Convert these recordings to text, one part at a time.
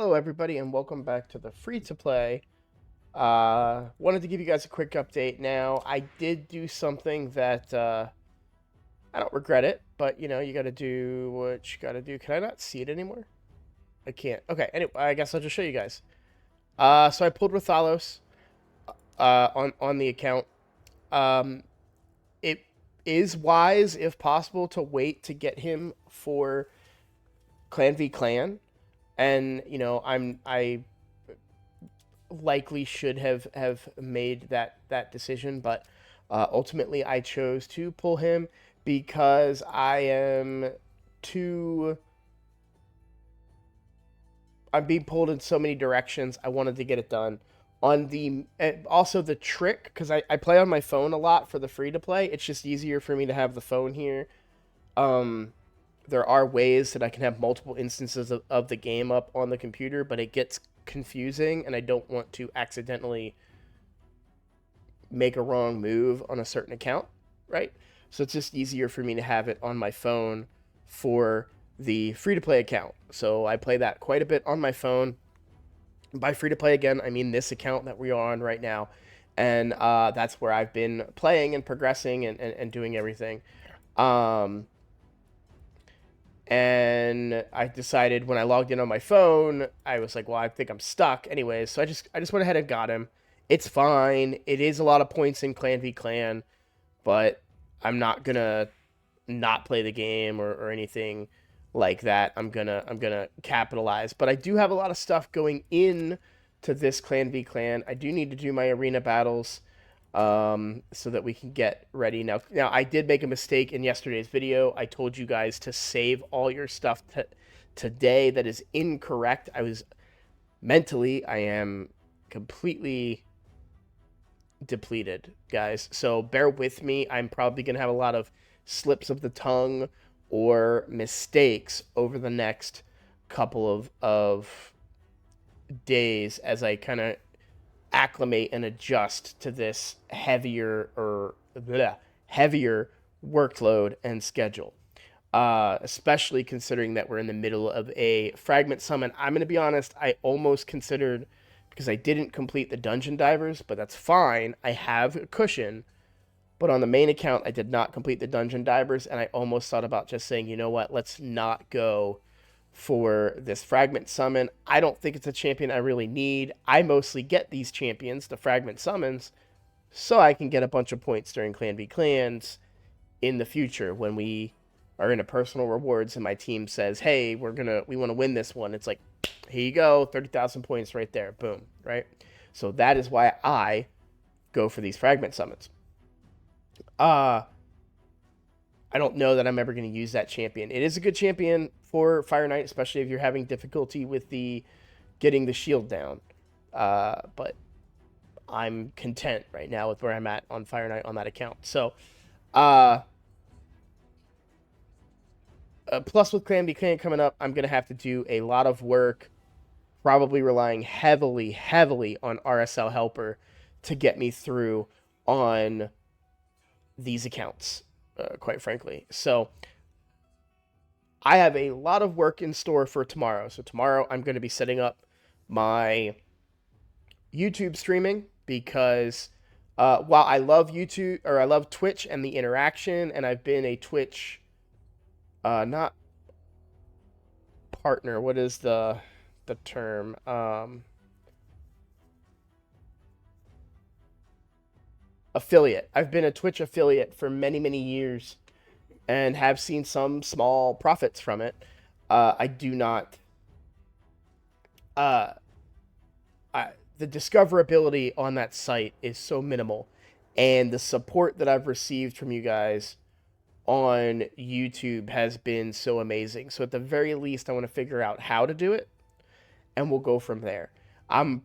Hello, everybody, and welcome back to the free to play. Wanted to give you guys a quick update. Now, I did do something that I don't regret it, but you got to do what you got to do. Can I not see it anymore? I can't. Okay, anyway, I guess I'll just show you guys. So I pulled Rathalos on the account. Um, it is wise, if possible, to wait to get him for Clan v Clan, and I likely should have made that decision, but ultimately I chose to pull him because I am too. I'm being pulled in so many directions. I wanted to get it done. On the also the trick, because I play on my phone a lot for the free to play. It's just easier for me to have the phone here. Um, there are ways that I can have multiple instances of the game up on the computer, but it gets confusing, and I don't want to accidentally make a wrong move on a certain account, right? So it's just easier for me to have it on my phone for the free to play account. So I play that quite a bit on my phone. By free to play, again, I mean this account that we are on right now. And that's where I've been playing and progressing and doing everything. Um, and I decided when I logged in on my phone, I was like, well, I think I'm stuck anyways. So I just went ahead and got him. It's fine. It is a lot of points in Clan v Clan, but I'm not gonna not play the game or anything like that. I'm gonna capitalize. But I do have a lot of stuff going in to this Clan v Clan. I do need to do my arena battles so that we can get ready. Now, I did make a mistake in yesterday's video. I told you guys to save all your stuff today. That is incorrect. I am completely depleted, guys. So bear with me. I'm probably going to have a lot of slips of the tongue or mistakes over the next couple of days as I kind of acclimate and adjust to this heavier workload and schedule. Especially considering that we're in the middle of a fragment summon. I'm going to be honest, I almost considered, because I didn't complete the dungeon divers, but that's fine. I have a cushion. But on the main account, I did not complete the dungeon divers, and I almost thought about just saying, you know what, let's not go for this fragment summon. I don't think it's a champion I really need. I mostly get these champions, the fragment summons, so I can get a bunch of points during Clan v Clans in the future when we are in a personal rewards and my team says, "Hey, we want to win this one." It's like, "Here you go, 30,000 points right there." Boom, right? So that is why I go for these fragment summons. Uh I don't know that I'm ever going to use that champion. It is a good champion for Fire Knight, especially if you're having difficulty with the getting the shield down. But I'm content right now with where I'm at on Fire Knight on that account. So, uh, plus with Clan v Clan coming up, I'm gonna have to do a lot of work, probably relying heavily on RSL Helper to get me through on these accounts. Quite frankly, so I have a lot of work in store for tomorrow. So tomorrow I'm going to be setting up my YouTube streaming because while I love YouTube or I love Twitch and the interaction, and I've been a Twitch not partner. What is the term? Affiliate. I've been a Twitch affiliate for many years and have seen some small profits from it. I do not. Uh, the discoverability on that site is so minimal, and the support that I've received from you guys on YouTube has been so amazing. So at the very least, I want to figure out how to do it, and we'll go from there. I'm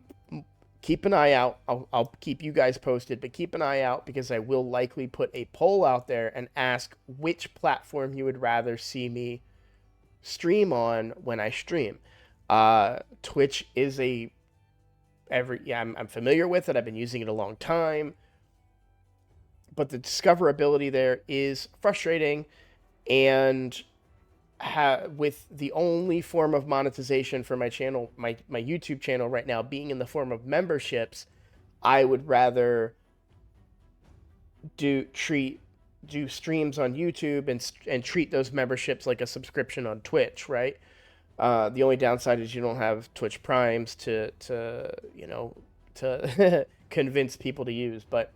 keep an eye out. I'll keep you guys posted, but keep an eye out because I will likely put a poll out there and ask which platform you would rather see me stream on when I stream. Twitch is I'm familiar with it. I've been using it a long time, but the discoverability there is frustrating, and with the only form of monetization for my channel, my YouTube channel right now being in the form of memberships, I would rather do treat do streams on YouTube and treat those memberships like a subscription on Twitch, right? The only downside is you don't have Twitch Primes to convince people to use, but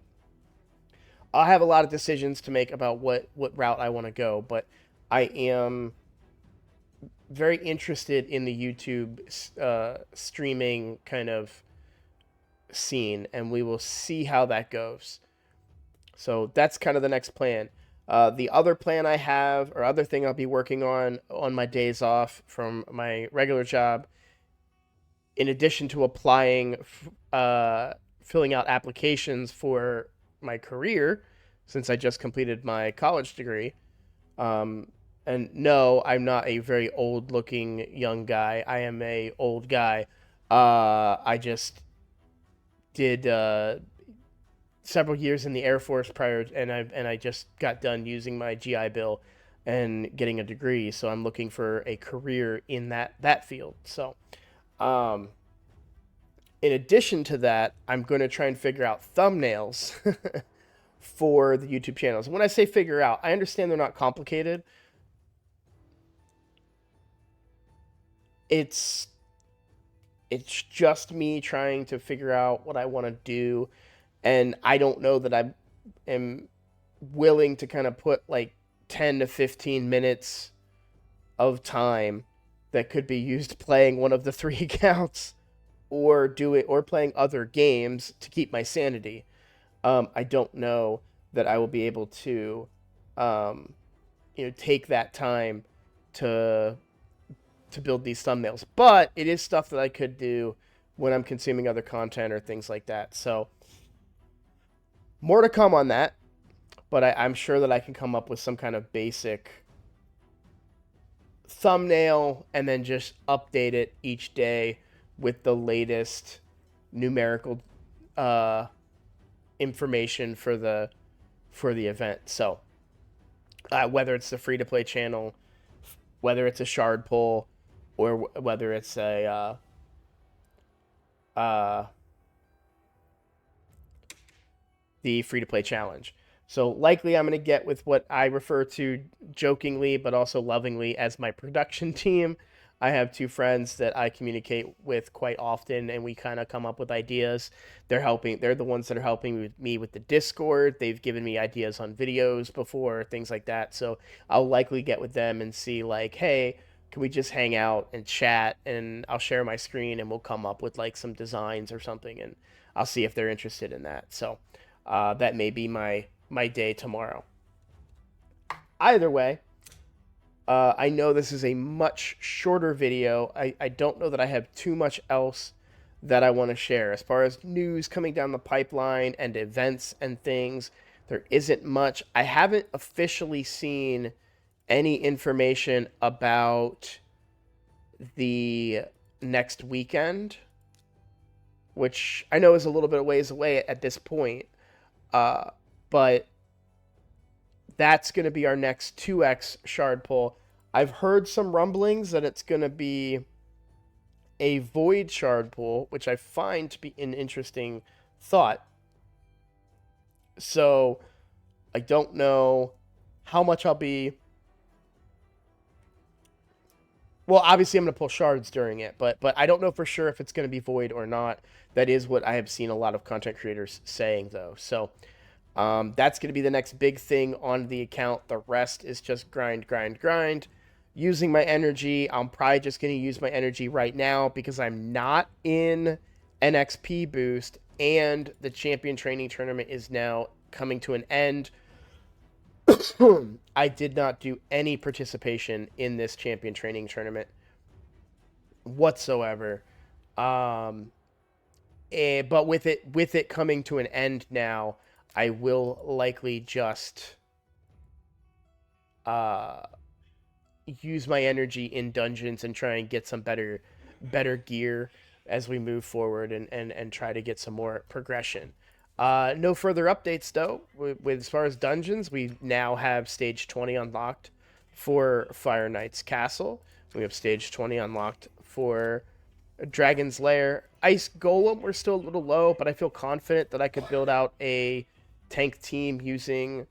I'll have a lot of decisions to make about what route I want to go. But I am very interested in the YouTube streaming kind of scene, and we will see how that goes. So that's kind of the next plan. The other plan I have, or other thing I'll be working on my days off from my regular job, in addition to applying, filling out applications for my career, since I just completed my college degree. And no, I'm not a very old-looking young guy. I am a old guy. I just did several years in the Air Force prior, and I just got done using my GI Bill and getting a degree. So I'm looking for a career in that field. So, um, in addition to that, I'm going to try and figure out thumbnails for the YouTube channels. When I say figure out, I understand they're not complicated. It's it's just me trying to figure out what I want to do, and I don't know that I am willing to kind of put like 10 to 15 minutes of time that could be used playing one of the three accounts or playing other games to keep my sanity. I don't know that I will be able to um, take that time to build these thumbnails, but it is stuff that I could do when I'm consuming other content or things like that. So more to come on that, but I'm sure that I can come up with some kind of basic thumbnail and then just update it each day with the latest numerical uh, information for the event. So whether it's the free to play channel, whether it's a shard pull, or whether it's uh, the free to play challenge. So likely I'm going to get with what I refer to jokingly but also lovingly as my production team. I have two friends that I communicate with quite often, and we kind of come up with ideas. They're the ones that are helping me with the Discord. They've given me ideas on videos before, things like that. So I'll likely get with them and see like, hey, can we just hang out and chat, and I'll share my screen and we'll come up with like some designs or something, and I'll see if they're interested in that. So that may be my day tomorrow. Either way, I know this is a much shorter video. I don't know that I have too much else that I want to share. As far as news coming down the pipeline and events and things, there isn't much. I haven't officially seen any information about the next weekend, which I know is a little bit of ways away at this point. But that's going to be our next 2x shard pull. I've heard some rumblings that it's going to be a void shard pull, which I find to be an interesting thought. So I don't know how much I'll be. Well, obviously I'm going to pull shards during it, but I don't know for sure if it's going to be void or not. That is what I have seen a lot of content creators saying, though. So that's going to be the next big thing on the account. The rest is just grind, grind, grind. Using my energy. I'm probably just going to use my energy right now because I'm not in an XP boost, and the champion training tournament is now coming to an end. I did not do any participation in this champion training tournament whatsoever. But with it coming to an end now, I will likely just use my energy in dungeons and try and get some better gear as we move forward and try to get some more progression. No further updates though. With as far as dungeons, we now have stage 20 unlocked for Fire Knight's Castle. We have stage 20 unlocked for Dragon's Lair. Ice Golem, we're still a little low, but I feel confident that I could build out a tank team using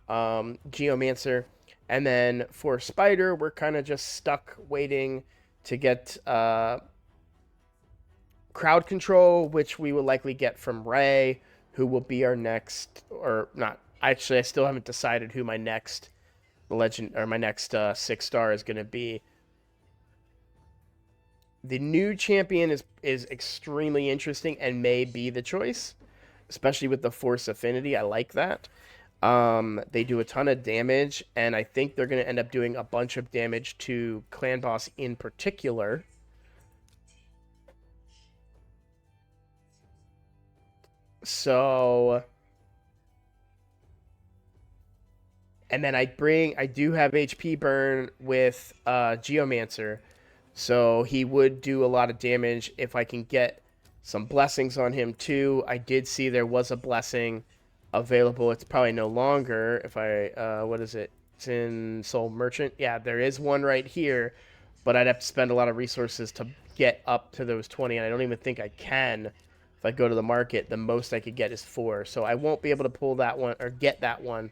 Geomancer. And then for Spider, we're kind of just stuck waiting to get crowd control, which we will likely get from Ray, who will be our next, or not. Actually, I still haven't decided who my next legend or my next 6-star is going to be. The new champion is extremely interesting and may be the choice, especially with the Force Affinity. I like that. They do a ton of damage, and I think they're going to end up doing a bunch of damage to Clan Boss in particular. So, and then I do have HP burn with Geomancer, so he would do a lot of damage if I can get some blessings on him too. I did see there was a blessing available. It's probably no longer. If I what is it? It's in Soul Merchant. Yeah, there is one right here, but I'd have to spend a lot of resources to get up to those 20, and I don't even think I can. If I go to the market, the most I could get is 4, so I won't be able to pull that one or get that one.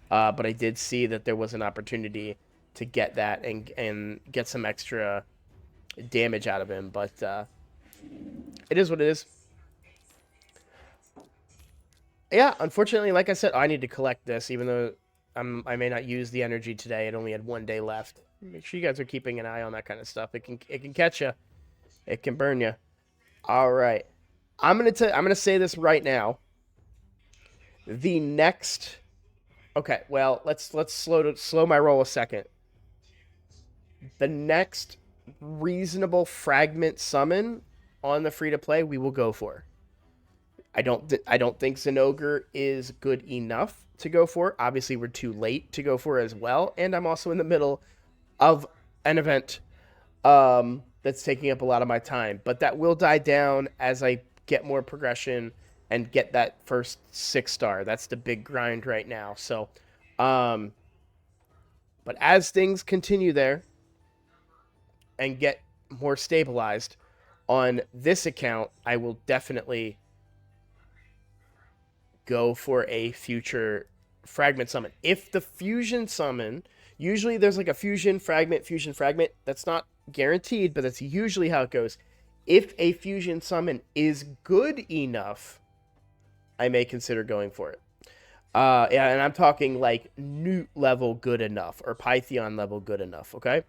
But I did see that there was an opportunity to get that and get some extra damage out of him. But it is what it is. Yeah, unfortunately, like I said, I need to collect this, even though I may not use the energy today. It only had 1 day left. Make sure you guys are keeping an eye on that kind of stuff. It can catch you. It can burn you. All right. I'm gonna say this right now. The next, okay, well, let's slow my roll a second. The next reasonable fragment summon on the free to play, we will go for. I don't think Zinogre is good enough to go for. Obviously, we're too late to go for as well, and I'm also in the middle of an event that's taking up a lot of my time. But that will die down as I get more progression and get that first 6-star. That's the big grind right now. So, but as things continue there and get more stabilized on this account, I will definitely go for a future fragment summon. If the fusion summon, usually there's like a fusion fragment. That's not guaranteed, but that's usually how it goes. If a fusion summon is good enough, I may consider going for it. Yeah, and I'm talking like Newt level good enough or Pythion level good enough, okay?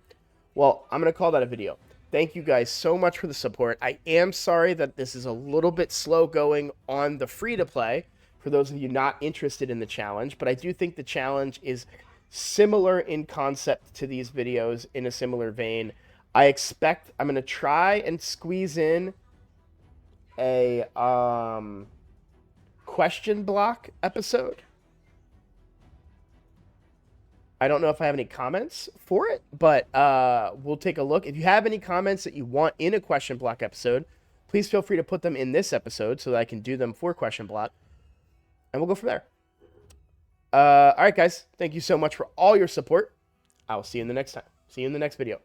Well, I'm going to call that a video. Thank you guys so much for the support. I am sorry that this is a little bit slow going on the free-to-play for those of you not interested in the challenge, but I do think the challenge is similar in concept to these videos in a similar vein. I expect I'm going to try and squeeze in a question block episode. I don't know if I have any comments for it, but we'll take a look. If you have any comments that you want in a question block episode, please feel free to put them in this episode so that I can do them for question block, and we'll go from there. All right, guys. Thank you so much for all your support. I will see you in the next time. See you in the next video.